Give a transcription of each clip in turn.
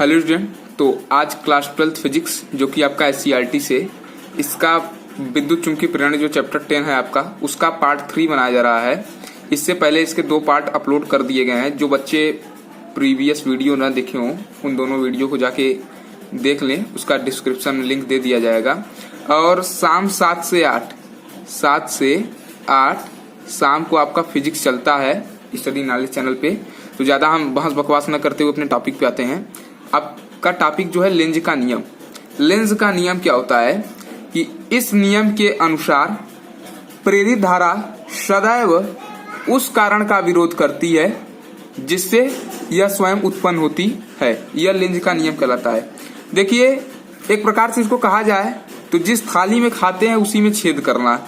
Hello student. तो आज class 12 physics जो कि आपका एससीईआरटी से इसका विद्युत चुंबकीय प्रेरण जो चैप्टर 10 है आपका उसका पार्ट 3 बनाया जा रहा है। इससे पहले इसके 2 पार्ट अपलोड कर दिए गए हैं। जो बच्चे प्रीवियस वीडियो ना देखे हों उन दोनों वीडियो को जाके देख लें, उसका डिस्क्रिप्शन में लिंक दे दिया जाएगा। और शाम 7 से 8 शाम को आपका फिजिक्स चलता है स्टडी नॉलेज चैनल पे। तो ज्यादा हम बहस बकवास न करते हुए अपने टॉपिक पे आते हैं। आपका टॉपिक जो है लेंज का नियम। लेंज का नियम क्या होता है कि इस नियम के अनुसार प्रेरित धारा सदैव उस कारण का विरोध करती है जिससे यह स्वयं उत्पन्न होती है। यह लेंज का नियम कहलाता है। देखिए, एक प्रकार से इसको कहा जाए तो जिस थाली में खाते हैं उसी में छेद करना।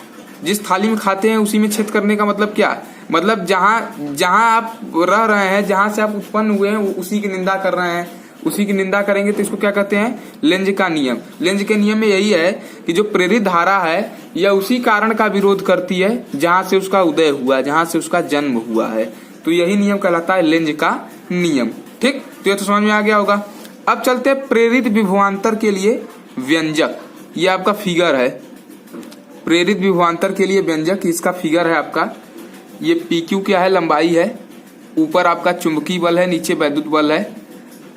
जिस थाली में खाते हैं उसी में छेद करने का मतलब क्या? मतलब जहां आप रह रहे हैं, जहां से आप उत्पन्न हुए हैं, उसी की निंदा कर रहे हैं, उसी की निंदा करेंगे तो इसको क्या कहते हैं? लेंज का नियम। लेंज के नियम में यही है कि जो प्रेरित धारा है यह उसी कारण का विरोध करती है जहां से उसका उदय हुआ, जहां से उसका जन्म हुआ है। तो यही नियम कहलाता है लेंज का नियम। ठीक, तो ये तो समझ में आ गया होगा। अब चलते हैं प्रेरित विभवांतर के लिए व्यंजक। ये आपका फिगर है प्रेरित विभवांतर के लिए व्यंजक। इसका फिगर है आपका। ये PQ क्या है? लंबाई है। ऊपर आपका चुंबकीय बल है, नीचे वैद्युत बल है।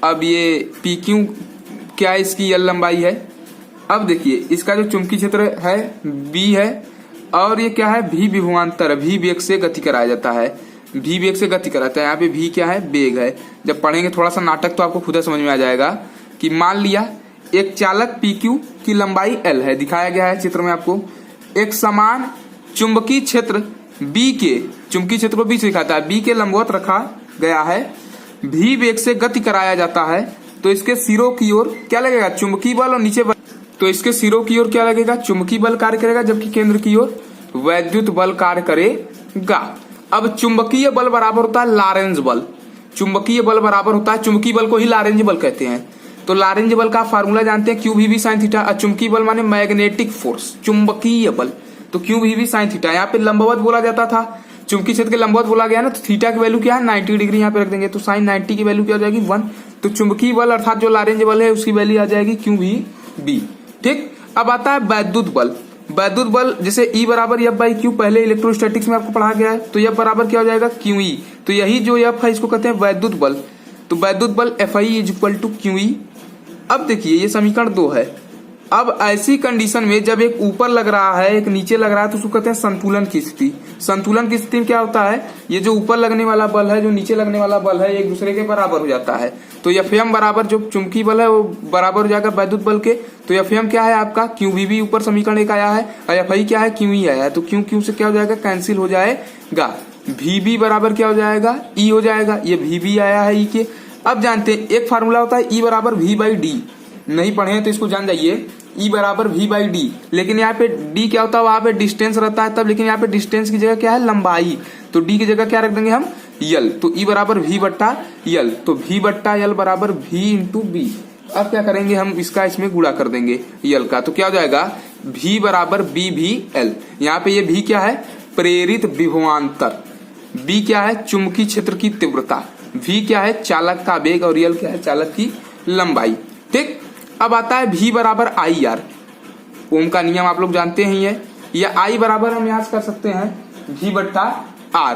अब ये PQ क्या है? इसकी L लंबाई है। अब देखिए, इसका जो चुंबकीय क्षेत्र है B है और ये क्या है? V विभवांतर है। V वेग से गति कराया जाता है। V वेग से गति कराता है। यहाँ पे V क्या है? वेग है। जब पढ़ेंगे थोड़ा सा नाटक तो आपको खुद समझ में आ जाएगा कि मान लिया एक चालक PQ की लंबाई L है, दिखाया गया है चित्र में आपको। एक समान चुंबकीय क्षेत्र B के चुंबकीय क्षेत्र को B से दिखाता है, B के लंबवत रखा गया है, V वेग से गति कराया जाता है। तो इसके सिरों की ओर क्या लगेगा? चुंबकीय बल। और नीचे तो इसके सिरों की ओर क्या लगेगा? चुंबकीय बल कार्य करेगा, जबकि केंद्र की ओर वैद्युत बल कार्य करेगा। अब चुंबकीय बल बराबर होता है लॉरेंज बल। चुंबकीय बल बराबर होता है, चुंबकीय बल को ही लॉरेंज बल कहते हैं। तो लॉरेंज बल का फार्मूला जानते हैं, QV sin थीटा। चुंबकीय बल माने मैग्नेटिक फोर्स, चुंबकीय बल। तो QV sin थीटा। यहाँ पे लंबवत बोला जाता था, चुंबकीय क्षेत्र के लंबवत बोला गया ना, तो थीटा की वैल्यू क्या है? 90 डिग्री यहाँ पे रख देंगे। तो sin 90 की वैल्यू क्या हो जाएगी? 1। तो चुंबकीय बल अर्थात जो लॉरेंज बल है उसकी वैल्यू आ जाएगी QVB। ठीक, अब आता है वैद्युत बल। वैद्युत बल जैसे E बराबर F/Q, पहले इलेक्ट्रोस्टैटिक्स में आपको पढ़ा गया है। तो F बराबर क्या हो जाएगा? QE। तो यही जो F है इसको कहते हैं वैद्युत बल। तो वैद्युत बल FI = QE। अब देखिए, ये समीकरण 2 है। अब ऐसी कंडीशन में जब एक ऊपर लग रहा है एक नीचे लग रहा है तो उसको कहते हैं संतुलन की स्थिति। संतुलन की स्थिति में क्या होता है? ये जो ऊपर लगने वाला बल है, जो नीचे लगने वाला बल है, एक दूसरे के बराबर हो जाता है। तो FM बराबर जो चुंबकीय बल है वो बराबर हो जाएगा वैद्युत बल के। तो FM क्या है आपका? QVB। ऊपर समीकरण 1 आया है। और FI क्या है? QE आया है। तो Q से क्या हो जाएगा? कैंसिल हो जाएगा। VB बराबर क्या हो जाएगा? E हो जाएगा। ये VB आया है E के। अब जानते हैं एक फार्मूला होता है E बराबर V/D। नहीं पढ़े हैं तो इसको जान जाइए, E बराबर V/D। लेकिन यहाँ पे D क्या होता है? वहां पे डिस्टेंस रहता है तब, लेकिन यहाँ पे डिस्टेंस की जगह क्या है? लंबाई। तो D की जगह क्या रख देंगे हम? L। तो E बराबर V/L। तो V/L बराबर V × B। अब क्या करेंगे हम? इसका इसमें गुणा कर देंगे L का। तो क्या हो जाएगा? V बराबर BVL। यहाँ पे ये V क्या है? प्रेरित विभवांतर। B क्या है? चुंबकीय क्षेत्र की तीव्रता। V क्या है? चालक का वेग। और L क्या है? चालक की लंबाई। ठीक, अब आता है V बराबर IR। ओम का नियम आप लोग जानते ही है। या I बराबर हम यहाँ कर सकते हैं V/R।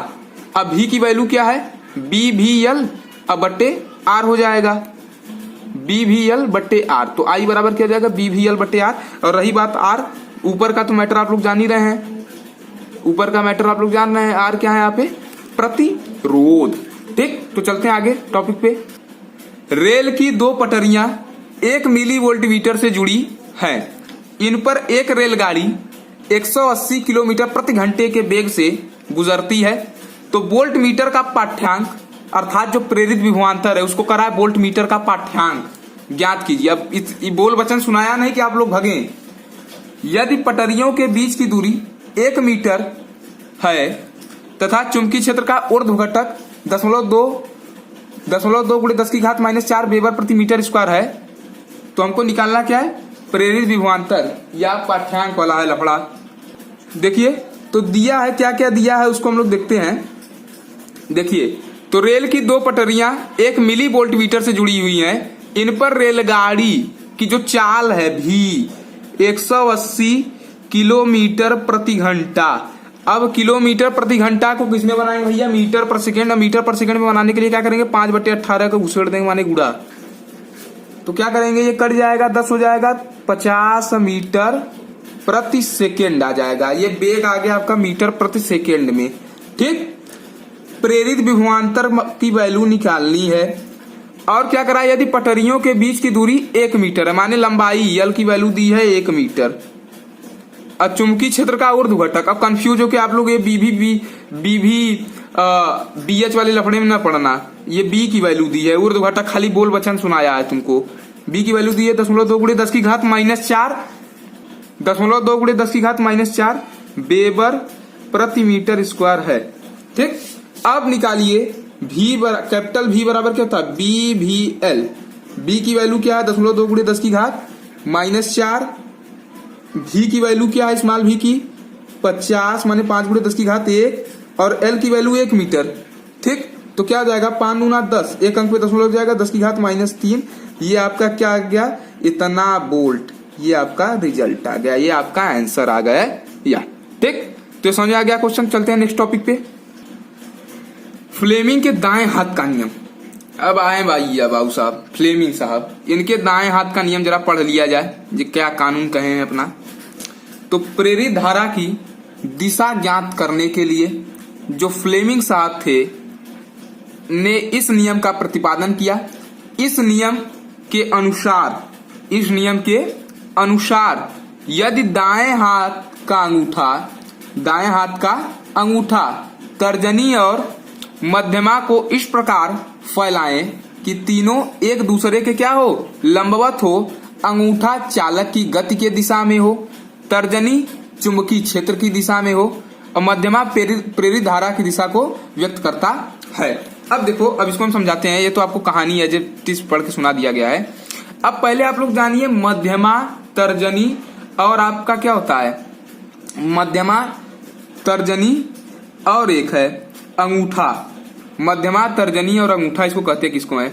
अब V की वैल्यू क्या है? BVL बटे R हो जाएगा। BVL/R। तो I बराबर क्या हो जाएगा? BVL/R। और रही बात R, ऊपर का तो मैटर आप लोग जान ही रहे हैं। ऊपर का मैटर आप लोग जान रहे हैं। R क्या है यहाँ पे? प्रतिरोध। ठीक, तो चलते हैं आगे टॉपिक पे। रेल की 2 पटरियां 1 मिलीवोल्ट मीटर से जुड़ी हैं। इन पर एक रेलगाड़ी 180 किलोमीटर प्रति घंटे के वेग से गुजरती है। तो वोल्ट मीटर का पाठ्यांक अर्थात जो प्रेरित विभवांतर है उसको कराए वोल्ट मीटर का पाठ्यांक ज्ञात कीजिए। अब बोल वचन सुनाया नहीं कि आप लोग भगें। यदि पटरियों के बीच की दूरी 1 मीटर है तथा चुंबकीय क्षेत्र का ऊर्ध्व घटक 0.2 × 10⁻⁴ वेबर प्रति मीटर स्क्वायर है, तो हमको निकालना क्या है? प्रेरित विभवांतर या पाठ्यांक वाला है लफड़ा। देखिए, तो दिया है क्या क्या दिया है उसको हम लोग देखते हैं। देखिए, तो रेल की 2 पटरियां 1 मिलीवोल्ट मीटर से जुड़ी हुई हैं। इन पर रेलगाड़ी की जो चाल है भी 180 किलोमीटर प्रति घंटा। अब किलोमीटर प्रति घंटा को किसमें बनाएंगे भैया, मीटर पर सेकेंड। मीटर पर सेकेंड में बनाने के लिए क्या करेंगे, 5/18 को घुसेड़ देंगे माने गुड़ा, तो क्या करेंगे, ये कट जाएगा, 10 हो जाएगा, 50 मीटर प्रति सेकेंड आ जाएगा। ये वेग आ गया आपका मीटर प्रति सेकेंड में। ठीक, प्रेरित विभवांतर की वैल्यू निकालनी है। और क्या करा, यदि पटरियों के बीच की दूरी 1 मीटर है, माने लंबाई यल की वैल्यू दी है 1 मीटर। अब चुंबकीय क्षेत्र का ऊर्ध्वघटक, अब कंफ्यूज हो के आप लोग ये BH वाले लफड़े में ना पढ़ना, ये B की वैल्यू दी है, ऊर्ध्वघटक खाली बोल वचन सुनाया है तुमको। B की वैल्यू दी है 0.2 × 10 की घात -4, 0.2 × 10 की घात -4 वेबर प्रति मीटर स्क्वायर है। ठीक, अब निकालिए कैपिटल V बराबर क्या होता है, BVL। B की वैल्यू क्या है, 0.2 × 10 की घात -4। V की वैल्यू क्या है, स्मॉल v की 50 माने 5 × 10 की घात 1, और L की वैल्यू 1 मीटर। ठीक, तो क्या हो जाएगा, 5 × 10, एक अंक पे 10 हो जाएगा, 10 की घात -3। ये आपका क्या आ गया, इतना वोल्ट। ये आपका रिजल्ट आ गया, ये आपका आंसर आ गया या। ठीक, तो समझ आ गया क्वेश्चन। चलते हैं नेक्स्ट टॉपिक पे, फ्लेमिंग के दाएं हाथ का नियम। अब आए भाई बाबू साहब फ्लेमिंग साहब, इनके दाएं हाथ का नियम जरा पढ़ लिया जाए, ये क्या कानून कहे हैं अपना। तो प्रेरित धारा की दिशा ज्ञात करने के लिए जो फ्लेमिंग साहब थे ने इस नियम का प्रतिपादन किया। इस नियम के अनुसार यदि दाएं हाथ का अंगूठा तर्जनी और मध्यमा को इस प्रकार फैलाएं कि तीनों एक दूसरे के क्या हो, लंबवत हो। अंगूठा चालक की गति के दिशा में हो, तर्जनी चुंबकीय क्षेत्र की दिशा में हो, और मध्यमा प्रेरित धारा की दिशा को व्यक्त करता है। अब देखो, अब इसको हम समझाते हैं। ये तो आपको कहानी है जो पढ़ के सुना दिया गया है। अब पहले आप लोग जानिए मध्यमा, तर्जनी और आपका क्या होता है, मध्यमा, तर्जनी और एक है अंगूठा। मध्यमा, तर्जनी और अंगूठा इसको कहते हैं, किसको है,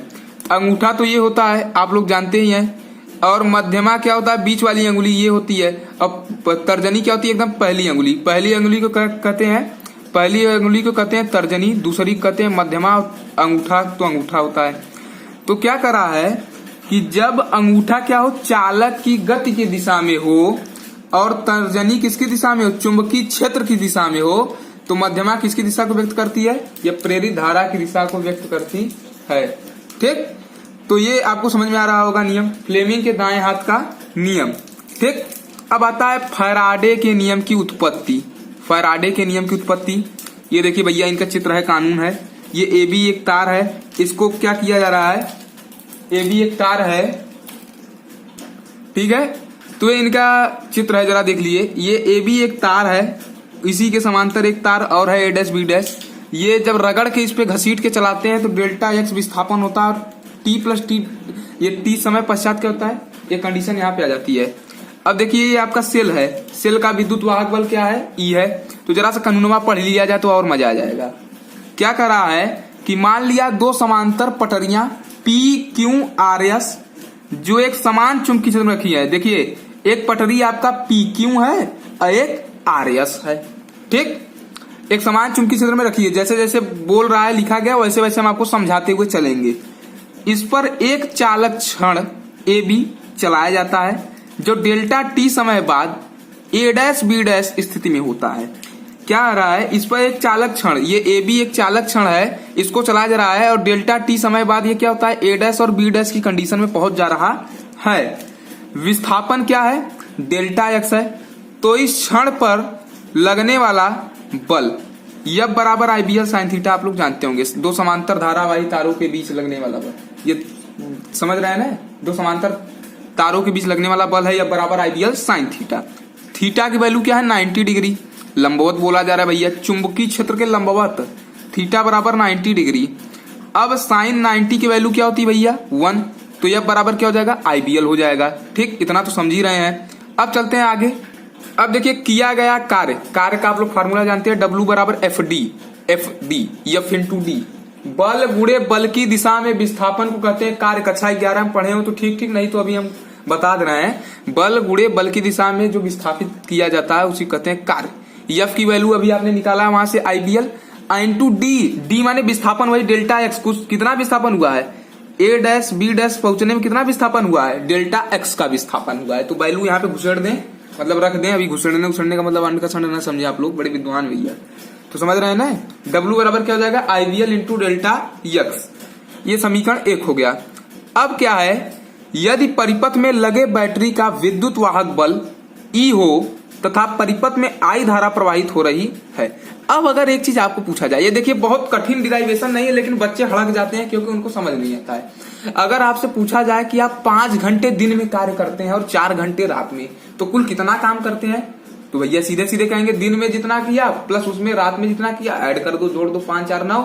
अंगूठा तो ये होता है आप लोग जानते ही हैं, और मध्यमा क्या होता है, बीच वाली अंगुली ये होती है। अब तर्जनी क्या होती है, एकदम पहली अंगुली। पहली अंगुली को कहते हैं तर्जनी, दूसरी कहते हैं मध्यमा, अंगूठा तो अंगूठा होता है। तो क्या करा है कि जब अंगूठा क्या हो, चालक की गति की दिशा में हो, और तर्जनी किसकी दिशा में हो, चुंबकीय क्षेत्र की दिशा में हो, तो मध्यमा किसकी दिशा को व्यक्त करती है, या प्रेरित धारा की दिशा को व्यक्त करती है। ठीक, तो ये आपको समझ में आ रहा होगा नियम, फ्लेमिंग के दाएं हाथ का नियम। ठीक, अब आता है फैराडे के नियम की उत्पत्ति। फैराडे के नियम की उत्पत्ति, ये देखिए भैया, इनका चित्र है, कानून है। ये AB एक तार है, इसको क्या किया जा रहा है, AB एक तार है, ठीक है। तो ये इनका चित्र है, जरा देख लिए। ये AB एक तार है, इसी के समांतर एक तार और है A', B'। ये जब रगड़ के इस पे घसीट के चलाते हैं तो ΔX विस्थापन होता है, और T+T, ये T समय पश्चात क्या होता है, ये कंडीशन यहाँ पे आ जाती है। अब देखिए ये आपका सेल है, सेल का विद्युत वाहक बल क्या है, E है। तो जरा सा कानूनवा पढ़ लिया जाए तो और मजा आ जाएगा। क्या कर रहा है कि मान लिया दो समांतर पटरियां PQRS जो एक समान चुंबकीय क्षेत्र में रखी है। देखिए एक पटरी आपका PQ है और एक RS है, ठीक, एक समान चुंबकीय क्षेत्र में रखी है। जैसे जैसे बोल रहा है लिखा गया वैसे वैसे हम आपको समझाते हुए चलेंगे। इस पर एक चालक क्षण AB चलाया जाता है जो डेल्टा T समय बाद A', B' स्थिति में होता है। क्या आ रहा है, इस पर एक चालक क्षण, ये AB एक चालक क्षण है, इसको चलाया जा रहा है और डेल्टा T समय बाद ये क्या होता है, A' और B' की कंडीशन में पहुंच जा रहा है। विस्थापन क्या है, डेल्टा X है। तो इस क्षण पर लगने वाला बल F बराबर IBL sin थीटा, आप लोग जानते होंगे, दो समांतर धारावाही तारों के बीच लगने वाला बल, ये समझ रहे हैं ना, दो समांतर तारों के बीच लगने वाला बल है F बराबर IBL sin थीटा। थीटा की वैल्यू क्या है, 90 डिग्री, लंबवत बोला जा रहा है भैया, चुंबकीय क्षेत्र के लंबवत, थीटा बराबर 90 डिग्री। अब साइन 90 की वैल्यू क्या होती है भैया 1, तो F बराबर क्या हो जाएगा, IBL हो जाएगा। ठीक, इतना तो समझ ही रहे हैं। अब चलते हैं आगे। अब देखिए किया गया कार्य का आप लोग फार्मूला जानते हैं, W बराबर FD, F × D, बल गुणे बल की दिशा में विस्थापन को कहते हैं कार्य। कक्षा 11 में पढ़े हो तो ठीक ठीक, नहीं तो अभी हम बता दे रहे हैं। बल गुणे बल की दिशा में जो विस्थापित किया जाता है उसी कहते हैं कार्य। एफ की वैल्यू अभी आपने निकाला वहां से आइडियल इंटू डी, डी माने विस्थापन वही डेल्टा एक्स। कुछ कितना विस्थापन हुआ है, ए डैश बी डैश पहुंचने में कितना विस्थापन हुआ है, डेल्टा एक्स का विस्थापन हुआ है। तो वैल्यू यहाँ पे घुसेड़ दें, मतलब रख दें। अभी घुसेड़ने का मतलब अंड का संड ना समझे आप लोग, बड़े विद्वान भैया तो समझ रहे हैं ना। डब्ल्यू बराबर क्या हो जाएगा, आईवीएल इंटू डेल्टा एक्स। ये समीकरण 1 हो गया। अब क्या है, यदि परिपथ में लगे बैटरी का विद्युत वाहक बल ई हो तथा परिपथ में आई धारा प्रवाहित हो रही है। अब अगर एक चीज आपको पूछा जाए, ये देखिए बहुत कठिन डिराइवेशन नहीं है, लेकिन बच्चे हड़क जाते हैं क्योंकि उनको समझ नहीं आता है। अगर आपसे पूछा जाए कि आप 5 घंटे दिन में कार्य करते हैं और 4 घंटे रात में, तो कुल कितना काम करते हैं, तो भैया सीधे सीधे कहेंगे दिन में जितना किया प्लस उसमें रात में जितना किया, ऐड कर दो, जोड़ दो, 5 4 9।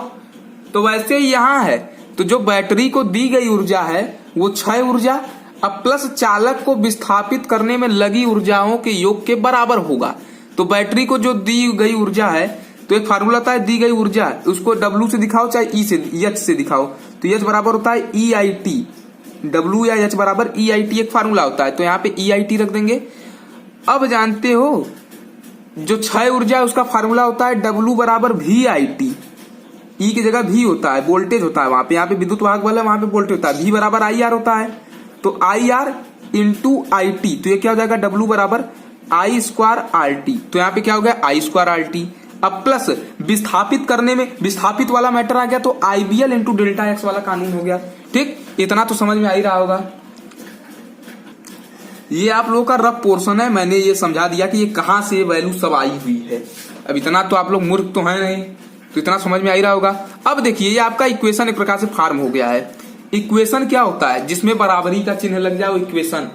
तो वैसे ही यहाँ है, तो जो बैटरी को दी गई ऊर्जा है वो क्षय ऊर्जा अब प्लस चालक को विस्थापित करने में लगी ऊर्जाओं के योग के बराबर होगा। तो बैटरी को जो दी गई ऊर्जा है, तो एक फार्मूला होता है दी गई ऊर्जा, उसको डब्ल्यू से दिखाओ चाहे ई से, एच से दिखाओ, तो एच बराबर होता है ई आई टी। डब्ल्यू या एच बराबर ई आई टी एक फार्मूला होता है, तो यहाँ पे ई आई टी रख देंगे। अब जानते हो जो क्षय ऊर्जा है उसका फार्मूला होता है डब्ल्यू बराबर वी आई टी। ई की जगह वी होता है, वोल्टेज होता है वहां पे, यहाँ पे विद्युत वाहक बल है वहां पे वोल्टेज होता है। वी बराबर आई आर होता है, तो I R into I T, तो ये क्या हो जाएगा डब्ल्यू बराबर आई स्क्वायर आर टी। तो यहाँ पे क्या हो गया आई स्क्वायर आर टी। अब प्लस विस्थापित करने में विस्थापित वाला मैटर आ गया, तो आईबीएल इंटू डेल्टा एक्स वाला कानून हो गया। ठीक, इतना तो समझ में आ ही रहा होगा। ये आप लोगों का रफ पोर्शन है, मैंने ये समझा दिया कि ये कहां से वैल्यू सब आई हुई है। अब इतना तो आप लोग मूर्ख तो है नहीं, तो इतना समझ में आ ही रहा होगा। अब देखिए ये आपका इक्वेशन एक प्रकार से फॉर्म हो गया है। इक्वेशन क्या होता है, जिसमें बराबरी का चिन्ह लग जाए वो इक्वेशन।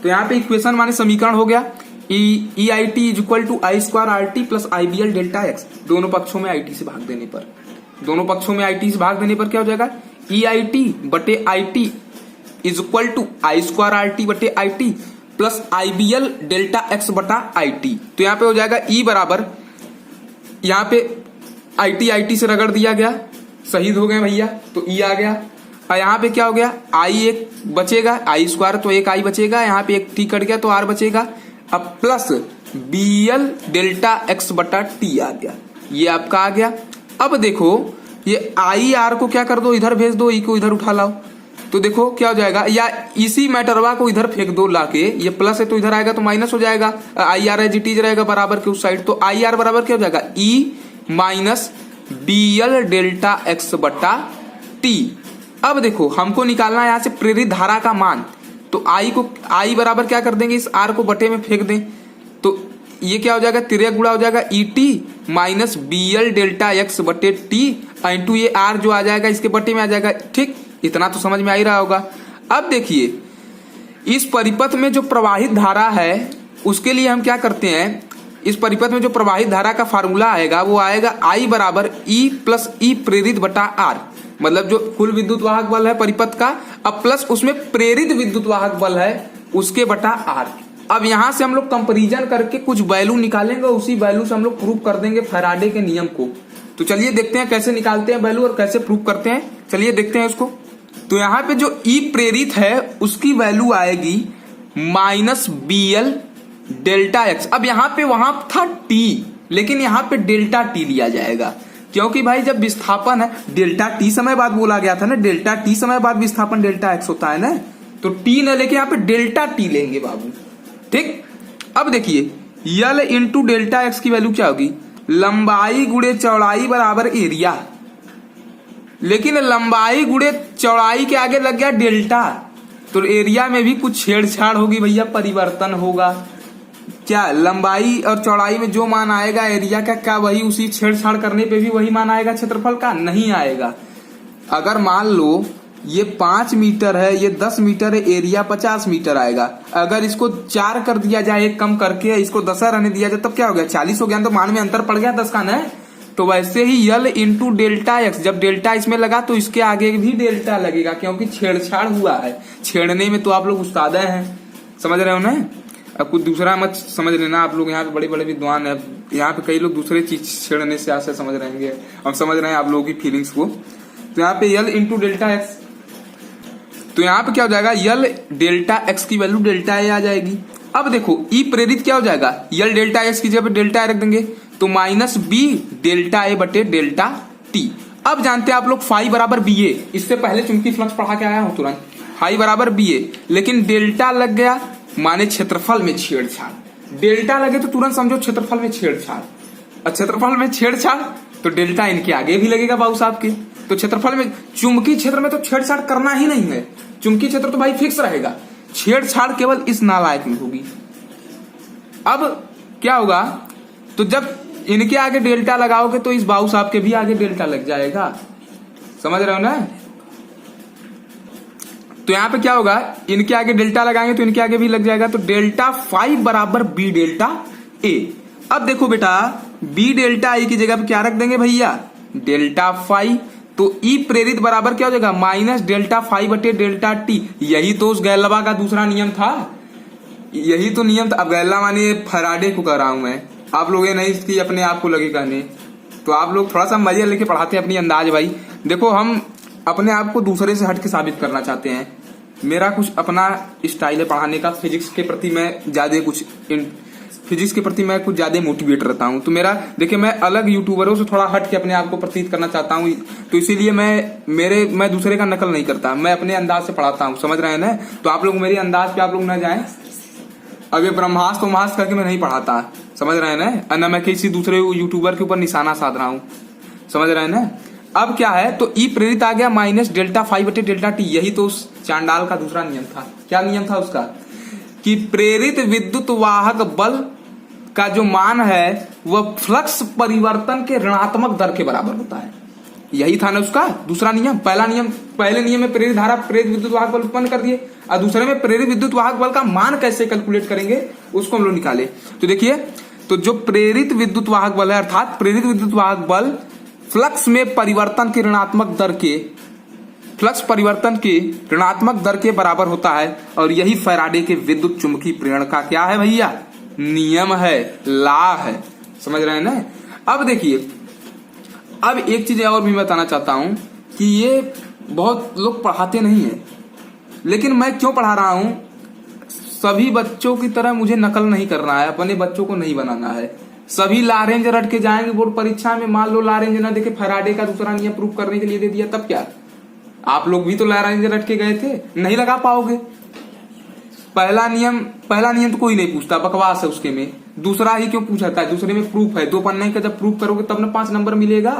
तो यहाँ पे इक्वेशन माने समीकरण हो गया, E I T is equal to I square R T plus I B L delta X. दोनों पक्षों में आई टी से भाग देने पर, दोनों पक्षों में आई टी से भाग देने पर क्या हो जाएगा, ई आई टी बटे I T is equal to I square R T बटे I T plus I B L delta X बटा आई टी। तो यहाँ पे हो जाएगा ई बराबर, यहाँ पे आई टी से रगड़ दिया गया, शहीद हो गए भैया, तो ई आ गया। और यहाँ पे क्या हो गया, आई एक बचेगा, आई स्क्वायर तो एक आई बचेगा, यहाँ पे एक टी कट गया तो आर बचेगा। अब plus B L delta X बटा टी आ गया, ये आपका आ गया। अब देखो ये आई आर को क्या कर दो, इधर भेज दो, ई को इधर उठा लाओ, तो देखो क्या हो जाएगा, या इसी मैटरवा को इधर फेंक दो लाके, ये प्लस है तो इधर आएगा तो माइनस हो जाएगा, आई आर जी टी रहेगा बराबर के उस साइड। तो आई आर बराबर क्या हो जाएगा, E minus B L delta X बटा टी। अब देखो हमको निकालना है यहाँ से प्रेरित धारा का मान, तो आई बराबर क्या कर देंगे, इस आर को बटे में फेंक दें, तो ये क्या हो जाएगा, तिरक गुणा हो जाएगा E T minus B L delta X बटे टी इंटू ये आर जो आ जाएगा इसके बटे में आ जाएगा। ठीक, इतना तो समझ में आ ही रहा होगा। अब देखिए इस परिपथ में जो प्रवाहित धारा है उसके लिए हम क्या करते हैं, इस परिपथ में जो प्रवाहित धारा का फार्मूला आएगा वो आएगा आई बराबर ई प्लस ई प्रेरित बटा आर, मतलब जो कुल विद्युत वाहक बल है परिपथ का, अब प्लस उसमें प्रेरित विद्युत वाहक बल है उसके बटा आर। अब यहां से हम लोग कंपैरिजन करके कुछ वैल्यू निकालेंगे, उसी वैल्यू से हम लोग प्रूव कर देंगे फैराडे के नियम को। तो चलिए देखते हैं कैसे निकालते हैं वैल्यू और कैसे प्रूव करते हैं, चलिए देखते हैं उसको। तो यहाँ पे जो ई प्रेरित है उसकी वैल्यू आएगी minus B L delta X. अब यहाँ पे वहां था टी, लेकिन यहाँ पे डेल्टा टी लिया जाएगा, क्योंकि भाई जब विस्थापन है डेल्टा टी समय बाद बोला गया था ना, डेल्टा टी समय बाद विस्थापन डेल्टा एक्स होता है ना, तो टी न लेके यहाँ पे डेल्टा टी लेंगे बाबू। ठीक, अब देखिए यल इंटू डेल्टा एक्स की वैल्यू क्या होगी, लंबाई गुणे चौड़ाई बराबर एरिया, लेकिन लंबाई गुणे चौड़ाई के आगे लग गया डेल्टा, तो एरिया में भी कुछ छेड़छाड़ होगी भैया, परिवर्तन होगा। क्या लंबाई और चौड़ाई में जो मान आएगा एरिया का, क्या वही उसी छेड़छाड़ करने पे भी वही मान आएगा क्षेत्रफल का? नहीं आएगा। अगर मान लो ये 5 मीटर है, ये 10 मीटर है, एरिया 50 मीटर आएगा। अगर इसको 4 कर दिया जाए, एक कम करके इसको 10 रहने दिया जाए, तब क्या हो गया 40 हो गया, तो मान में अंतर पड़ गया 10 का न। तो वैसे ही यल इंटू डेल्टा एक्स, जब डेल्टा इसमें लगा तो इसके आगे भी डेल्टा लगेगा, क्योंकि छेड़छाड़ हुआ है। छेड़ने में तो आप लोग उस्ताद हैं, समझ रहे हो ना। अब कुछ दूसरा मत समझ लेना, आप लोग यहाँ पे बड़े बड़े विद्वान है, यहाँ पे कई लोग दूसरे चीज छेड़ने से आशा समझ रहेंगे, हम समझ रहे हैं आप लोगों की फीलिंग्स को। तो यहाँ पे यल इंटू डेल्टा एक्स, तो यहाँ पे क्या हो जाएगा, यल डेल्टा एक्स की वैल्यू डेल्टा ए आ जाएगी। अब देखो ई प्रेरित क्या हो जाएगा, यल डेल्टा एक्स की जगह पे डेल्टा ए रख देंगे तो माइनस बी डेल्टा ए बटे डेल्टा टी। अब जानते हैं आप लोग फाई बराबर बी ए, इससे पहले चुंबकीय फ्लक्स पढ़ा के आया हूं तुरंत, फाई बराबर बी ए, लेकिन डेल्टा लग गया माने क्षेत्रफल में छेड़छाड़, डेल्टा लगे तो तुरंत समझो क्षेत्रफल में छेड़छाड़, और क्षेत्रफल में छेड़छाड़ तो डेल्टा इनके आगे भी लगेगा बाबू साहब के। तो क्षेत्रफल में, चुंबकीय क्षेत्र में तो छेड़छाड़ करना ही नहीं है, चुंबकीय क्षेत्र तो भाई फिक्स रहेगा, छेड़छाड़ केवल इस नालायक में होगी। अब क्या होगा, तो जब इनके आगे डेल्टा लगाओगे तो इस बाबू साहब के भी आगे डेल्टा लग जाएगा, समझ रहे हो ना। तो यहां पे क्या होगा, इनके आगे डेल्टा लगाएंगे तो इनके आगे भी लग जाएगा, तो डेल्टा फाई बराबर बी डेल्टा ए। अब देखो बेटा, बी डेल्टा ए की जगह पे क्या रख देंगे भैया, डेल्टा फाई, तो ई प्रेरित बराबर क्या हो जाएगा, माइनस डेल्टा फाई बटे डेल्टा टी। यही तो उस गैलबा का दूसरा नियम था, यही तो नियम था। अब गैला मानिए फैराडे को कह रहा हूं मैं, आप लोग ये नहीं इसकी अपने आप को लगे कहने, तो आप लोग थोड़ा सा मजे लेके पढ़ाते हैं अपनी अंदाज भाई। देखो हम अपने आप को दूसरे से हट के साबित करना चाहते हैं, मेरा कुछ अपना स्टाइल है पढ़ाने का, फिजिक्स के प्रति मैं ज्यादा कुछ ज्यादा मोटिवेट रहता हूँ। तो मेरा देखिए, मैं अलग यूट्यूबरों से थोड़ा हट के अपने आप को प्रतीत करना चाहता हूँ, तो इसीलिए मैं दूसरे का नकल नहीं करता, मैं अपने अंदाज से पढ़ाता हूँ, समझ रहे हैं ना। तो आप लोग मेरी अंदाज पे आप लोग न जाए, अब ये ब्रह्मास्त्र उमास करके मैं नहीं पढ़ाता, समझ रहे हैं ना, न मैं किसी दूसरे यूट्यूबर के ऊपर निशाना साध रहा हूँ, समझ रहे हैं ना। अब क्या है, तो ई प्रेरित आ गया माइनस डेल्टा फाई बटे डेल्टा टी, यही तो उस चांडाल का दूसरा नियम था। क्या नियम था उसका, कि प्रेरित विद्युत वाहक बल का जो मान है वह फ्लक्स परिवर्तन के ऋणात्मक दर के बराबर होता है, यही था ना उसका दूसरा नियम। पहले नियम में प्रेरित धारा प्रेरित विद्युत वाहक बल उत्पन्न कर दिए, और दूसरे में प्रेरित विद्युत वाहक बल का मान कैसे कैलकुलेट करेंगे उसको हम लोग निकाले। तो देखिए, तो जो प्रेरित विद्युत वाहक बल है, अर्थात प्रेरित विद्युत वाहक बल फ्लक्स में परिवर्तन के ऋणात्मक दर के, फ्लक्स परिवर्तन के ऋणात्मक दर के बराबर होता है, और यही फैराडे के विद्युत चुंबकीय प्रेरण का क्या है भैया, नियम है, लॉ है, समझ रहे हैं ना। अब देखिए, अब एक चीज और भी बताना चाहता हूं कि ये बहुत लोग पढ़ाते नहीं है, लेकिन मैं क्यों पढ़ा रहा हूं, सभी बच्चों की तरह मुझे नकल नहीं करना है, अपने बच्चों को नहीं बनाना है। सभी लारेंज रट के जाएंगे बोर्ड परीक्षा में, मान लो लारेंज ना देखे फैराडे का दूसरा नियम प्रूव करने के लिए दे दिया, तब क्या, आप लोग भी तो लारेंज रट के गए थे, नहीं लगा पाओगे। पहला नियम तो कोई नहीं पूछता, बकवास है उसके में, दूसरा ही क्यों पूछता है, दूसरे में प्रूफ है, 2 पन्ने का जब प्रूफ करोगे तब ना 5 नंबर मिलेगा,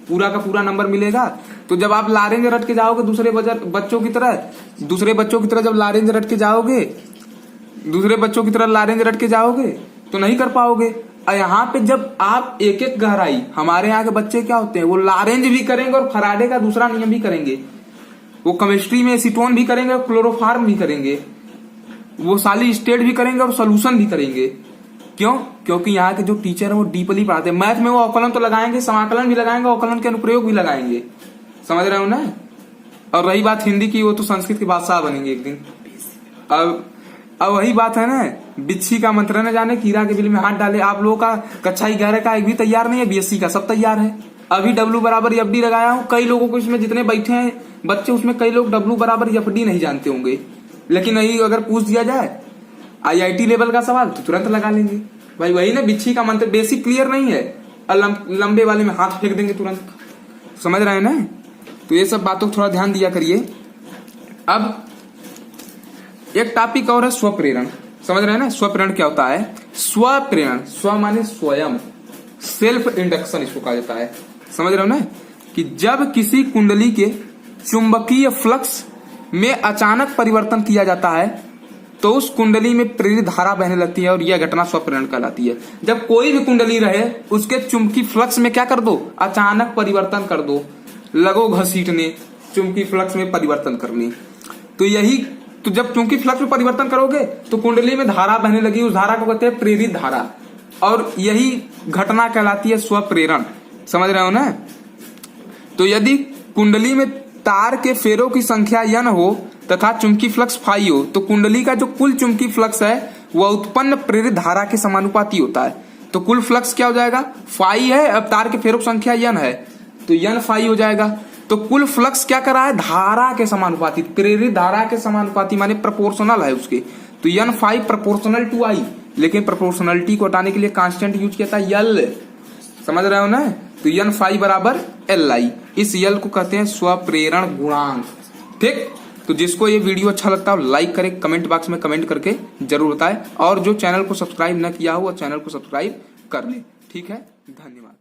पूरा का पूरा नंबर मिलेगा। तो जब आप लारेंज रट के जाओगे दूसरे बच्चों की तरह जब लारेंज रट के जाओगे, दूसरे बच्चों की तरह लारेंज रट के जाओगे तो नहीं कर पाओगे। और यहाँ पे जब आप एक एक गहराई, हमारे यहाँ के बच्चे क्या होते हैं, वो लारेंज भी करेंगे और फैराडे का दूसरा नियम भी करेंगे, वो केमिस्ट्री में एसीटोन भी करेंगे और क्लोरोफार्म भी करेंगे, वो साली स्टेट भी करेंगे और सोल्यूशन भी करेंगे। क्यों, क्योंकि यहाँ के जो टीचर है वो डीपली पढ़ाते हैं। मैथ में वो अवकलन तो लगाएंगे, समाकलन भी लगाएंगे, अवकलन के अनुप्रयोग भी लगाएंगे, समझ रहे हो ना। और रही बात हिंदी की, वो तो संस्कृत के बादशाह बनेंगे एक दिन। अब वही बात है ना, बिच्छी का मंत्र न जाने कीड़ा के बिल में हाथ डाले। आप लोगों का कक्षा 11 का एक भी तैयार नहीं है, बीएससी का सब तैयार है। अभी डब्ल्यू बराबर एफडी लगाया हूँ, कई लोगों को इसमें जितने बैठे हैं बच्चे, उसमें कई लोग डब्ल्यू बराबर एफडी नहीं जानते होंगे, लेकिन नहीं अगर पूछ दिया जाए आईआईटी लेवल का सवाल तो तुरंत लगा लेंगे। भाई वही ना, बिच्छी का मंत्र बेसिक क्लियर नहीं है, लंबे वाले में हाथ फेंक देंगे तुरंत, समझ रहे हैं ना। तो ये सब बातों को थोड़ा ध्यान दिया करिए। अब एक टॉपिक और है स्वप्रेरण, समझ रहे हैं ना। स्वप्रेरण क्या होता है, स्वप्रेरण, स्व माने स्वयं, सेल्फ इंडक्शन इसको कहा जाता है, समझ रहे हो ना। कि जब किसी कुंडली के चुंबकीय फ्लक्स में अचानक परिवर्तन किया जाता है तो उस कुंडली में प्रेरित धारा बहने लगती है, और यह घटना स्वप्रेरण कहलाती है। जब कोई भी कुंडली रहे उसके चुंबकीय फ्लक्स में क्या कर दो, अचानक परिवर्तन कर दो, लगो घसीटने, चुंबकीय फ्लक्स में परिवर्तन करने। तो जब चुंबकीय फ्लक्स में परिवर्तन करोगे तो कुंडली में धारा बहने लगी, उस धारा को कहते हैं प्रेरित धारा, और यही घटना कहलाती है स्वप्रेरण, समझ रहे हो ना। तो यदि कुंडली में तार के फेरों की संख्या n हो तथा चुंबकीय फ्लक्स फाई हो, तो कुंडली का जो कुल चुंबकीय फ्लक्स है वह उत्पन्न प्रेरित धारा के समानुपाती होता है। तो कुल फ्लक्स क्या हो जाएगा, फाई है, अब तार के फेरों की संख्या n है तो n फाई हो जाएगा। तो कुल फ्लक्स क्या कर रहा है, धारा के समानुपाती, प्रेरित धारा के समानुपाती माने प्रोपोर्शनल है उसके। तो N5 प्रोपोर्शनल टू I, लेकिन प्रोपोर्शनलिटी को हटाने के लिए कांस्टेंट यूज किया था L, समझ रहे हो ना। तो N5 बराबर Li, इस L को कहते हैं स्वप्रेरण गुणांक। ठीक, तो जिसको ये वीडियो अच्छा लगता है लाइक करे, कमेंट बॉक्स में कमेंट करके जरूर बताए, और जो चैनल को सब्सक्राइब न किया हो वो चैनल को सब्सक्राइब कर ले। ठीक है, धन्यवाद।